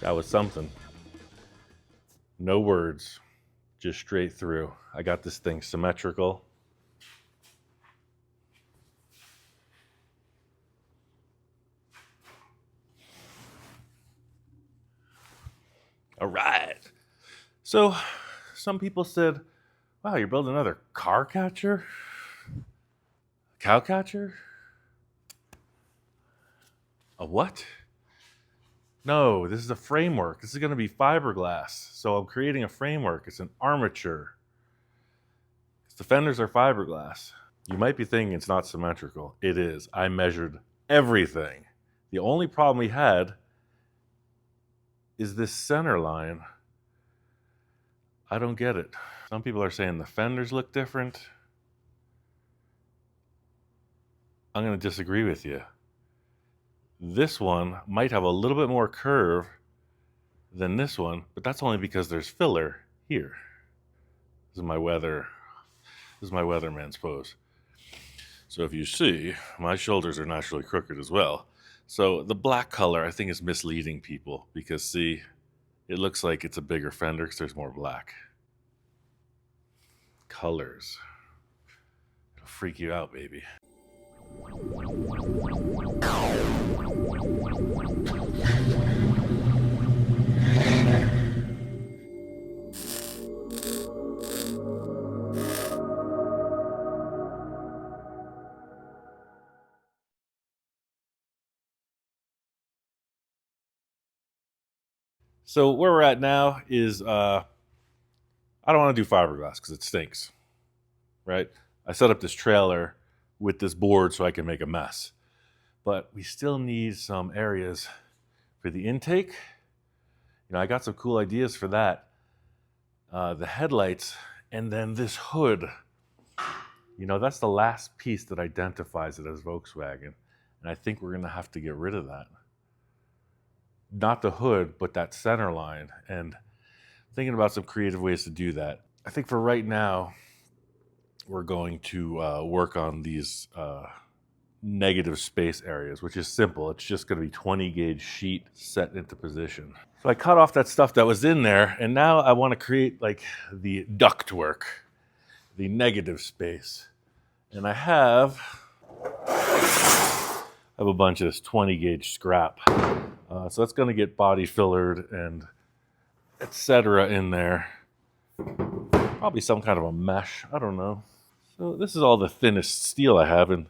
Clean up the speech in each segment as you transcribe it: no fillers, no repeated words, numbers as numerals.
That was something. No words, just straight through. I got this thing symmetrical. All right. So some people said, wow, you're building another car catcher? Cow catcher? A what? No, this is a framework. This is going to be fiberglass. So I'm creating a framework. It's an armature. The fenders are fiberglass. You might be thinking it's not symmetrical. It is. I measured everything. The only problem we had is this center line. I don't get it. Some people are saying the fenders look different. I'm going to disagree with you. This one might have a little bit more curve than this one, but that's only because there's filler here. This is my weatherman's pose. So if you see, my shoulders are naturally crooked as well. So the black color I think is misleading people because see, it looks like it's a bigger fender because there's more black. Colors. It'll freak you out, baby. So where we're at now is I don't want to do fiberglass because it stinks, right? I set up this trailer with this board so I can make a mess. But we still need some areas for the intake. You know, I got some cool ideas for that. The headlights and then this hood. You know, that's the last piece that identifies it as Volkswagen. And I think we're going to have to get rid of that. Not the hood, but that center line. And thinking about some creative ways to do that. I think for right now, we're going to work on these negative space areas, which is simple. It's just going to be 20 gauge sheet set into position. So I cut off that stuff that was in there, and now I want to create like the ductwork, the negative space. And I have a bunch of this 20 gauge scrap. So that's going to get body fillered and etc. in there. Probably some kind of a mesh. I don't know. So this is all the thinnest steel I have, and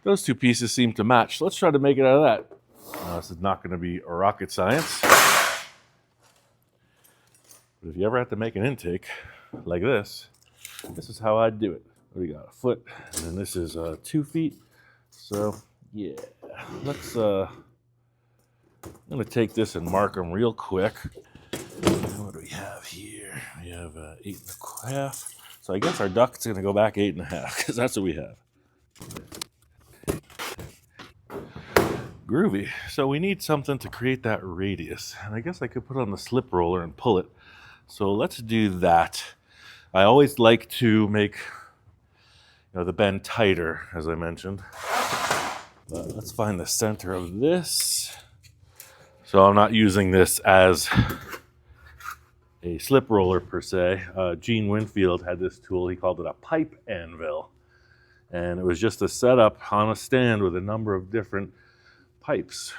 those two pieces seem to match. So let's try to make it out of that. This is not going to be rocket science. But if you ever have to make an intake like this is how I'd do it. We got a foot, and then this is 2 feet. So yeah, let's. I'm going to take this and mark them real quick. What do we have here? We have 8.5. So I guess our duct's going to go back 8.5 because that's what we have. Groovy. So we need something to create that radius. And I guess I could put on the slip roller and pull it. So let's do that. I always like to make the bend tighter, as I mentioned. But let's find the center of this. So I'm not using this as a slip roller per se. Gene Winfield had this tool. He called it a pipe anvil. And it was just a setup on a stand with a number of different pipes.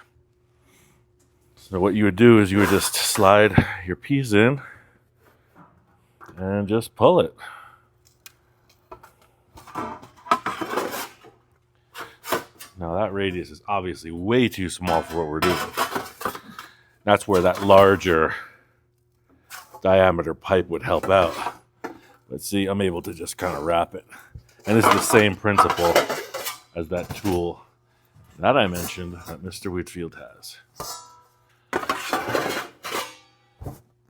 So what you would do is you would just slide your piece in and just pull it. Now that radius is obviously way too small for what we're doing. That's where that larger diameter pipe would help out. But see, I'm able to just kind of wrap it. And this is the same principle as that tool that I mentioned that Mr. Whitfield has.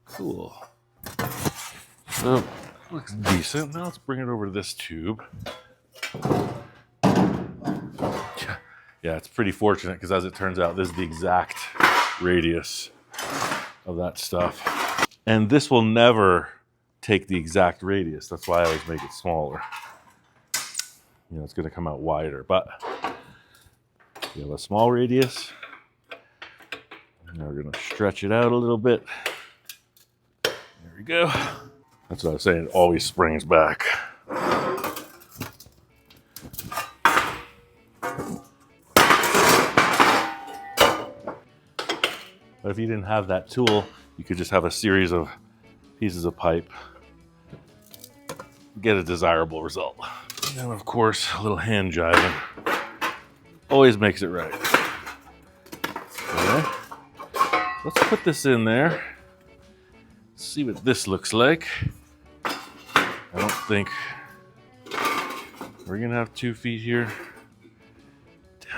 Cool. So, looks decent. Now let's bring it over to this tube. Yeah, it's pretty fortunate because as it turns out, this is the exact radius of that stuff. And this will never take the exact radius. That's why I always make it smaller. It's going to come out wider. But you have a small radius, Now we're gonna stretch it out a little bit. There we go. That's what I was saying, it always springs back. But if you didn't have that tool, you could just have a series of pieces of pipe, get a desirable result. And then of course, a little hand jiving always makes it right. Okay. Let's put this in there. See what this looks like. I don't think we're gonna have 2 feet here. Dang,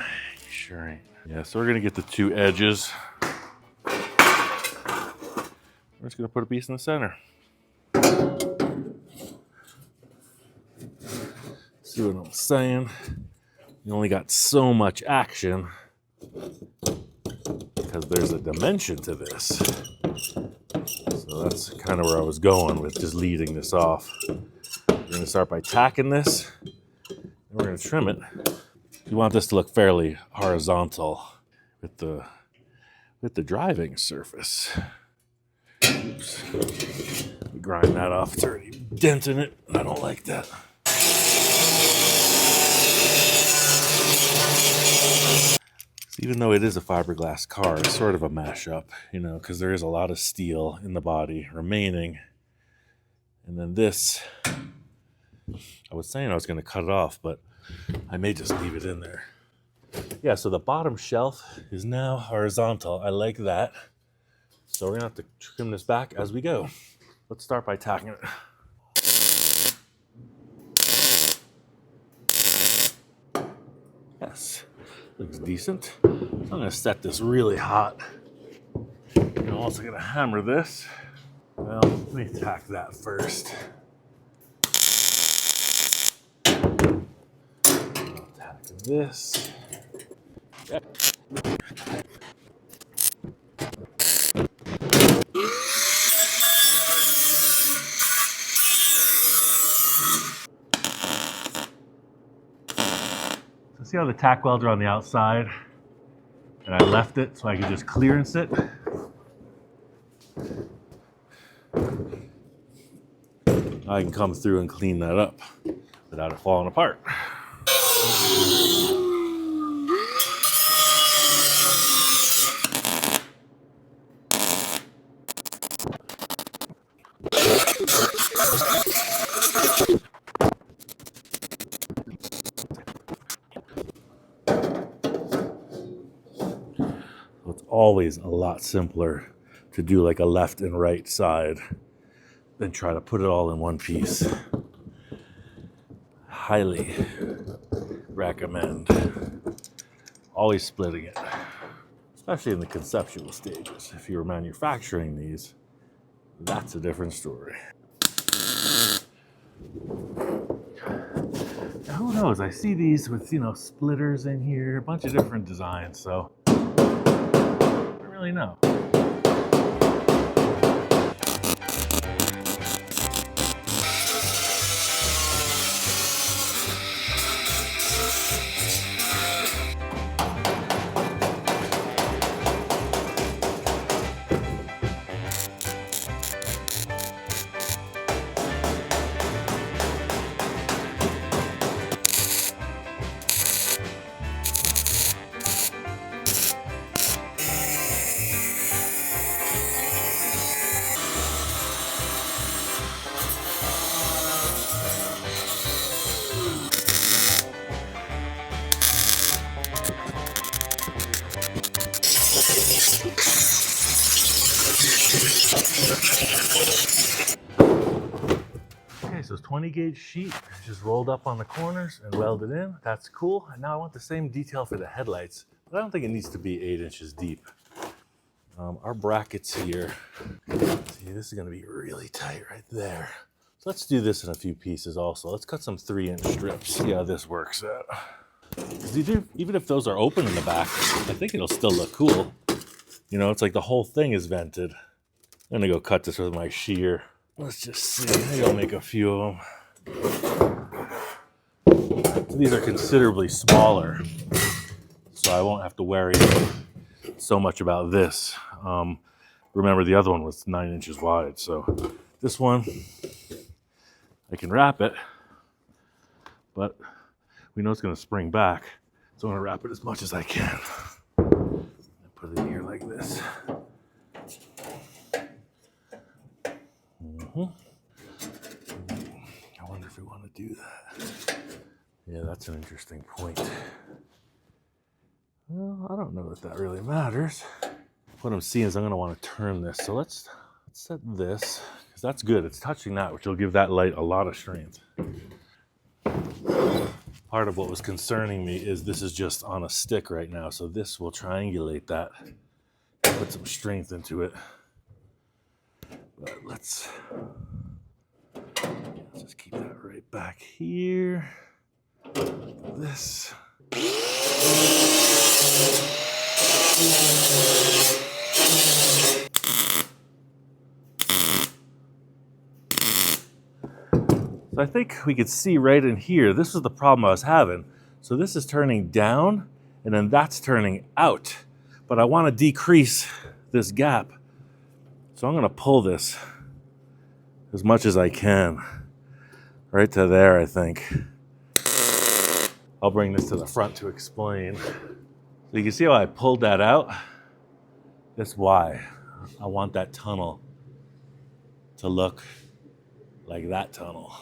sure ain't. Yeah, so we're gonna get the 2 edges. We're just gonna put a piece in the center. See what I'm saying? You only got so much action because there's a dimension to this. So that's kind of where I was going with just leading this off. We're gonna start by tacking this, and we're gonna trim it. You want this to look fairly horizontal with the driving surface. Oops. We grind that off. It's already denting it. I don't like that. So even though it is a fiberglass car, it's sort of a mashup, you know, because there is a lot of steel in the body remaining. And then this, I was saying I was going to cut it off, but I may just leave it in there. Yeah, so the bottom shelf is now horizontal. I like that. So we're gonna have to trim this back as we go. Let's start by tacking it. Yes, looks decent. So I'm gonna set this really hot. I'm also gonna hammer this. Well, let me tack that first. I'll tack this. Yep. See how the tack welds are on the outside? And I left it so I could just clearance it. I can come through and clean that up without it falling apart. It's always a lot simpler to do like a left and right side than try to put it all in one piece. Highly recommend always splitting it, especially in the conceptual stages. If you're manufacturing these, that's a different story. Now, who knows? I see these with, you know, splitters in here, a bunch of different designs, so I don't really know. Okay, so it's 20 gauge sheet, just rolled up on the corners and welded in. That's cool. And now I want the same detail for the headlights, but I don't think it needs to be 8 inches deep. Our brackets here, see, this is gonna be really tight right there. So let's do this in a few pieces also. Let's cut some 3-inch strips. See how this works out. Because even if those are open in the back, I think it'll still look cool. You know, it's like the whole thing is vented. I'm gonna go cut this with my shear. Let's just see, maybe I'll make a few of them. So these are considerably smaller, so I won't have to worry so much about this. Remember, the other one was 9 inches wide, so this one, I can wrap it, but we know it's going to spring back, so I'm going to wrap it as much as I can. Put it in here like this. I wonder if we want to do that. Yeah, that's an interesting point. Well, I don't know that really matters. What I'm seeing is I'm going to want to turn this. So let's set this, because that's good. It's touching that, which will give that light a lot of strength. Part of what was concerning me is this is just on a stick right now, so this will triangulate that, put some strength into it. But let's just keep that right back here. This. So I think we could see right in here, this is the problem I was having. So this is turning down, and then that's turning out. But I want to decrease this gap. So I'm going to pull this as much as I can. Right to there, I think. I'll bring this to the front to explain. So you can see how I pulled that out? That's why. I want that tunnel to look like that tunnel.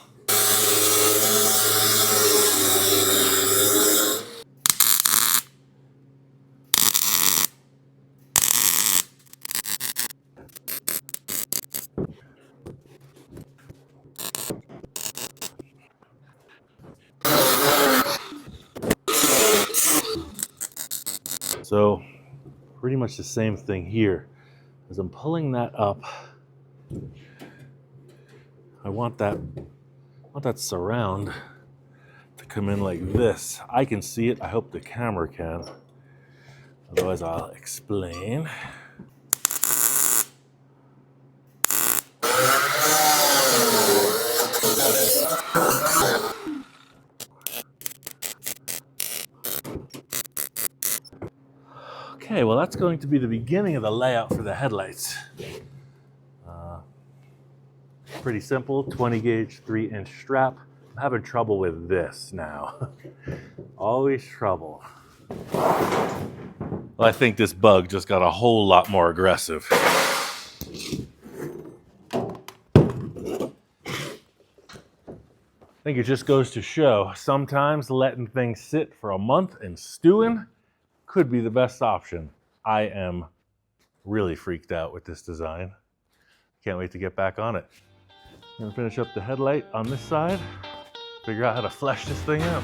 So pretty much the same thing here. As I'm pulling that up, I want that surround to come in like this. I can see it. I hope the camera can. Otherwise, I'll explain. Okay, well, that's going to be the beginning of the layout for the headlights. Pretty simple, 20 gauge, 3-inch strap. I'm having trouble with this now. Always trouble. Well, I think this bug just got a whole lot more aggressive. I think it just goes to show, sometimes letting things sit for a month and stewing could be the best option. I am really freaked out with this design. Can't wait to get back on it. I'm gonna finish up the headlight on this side, figure out how to flesh this thing out.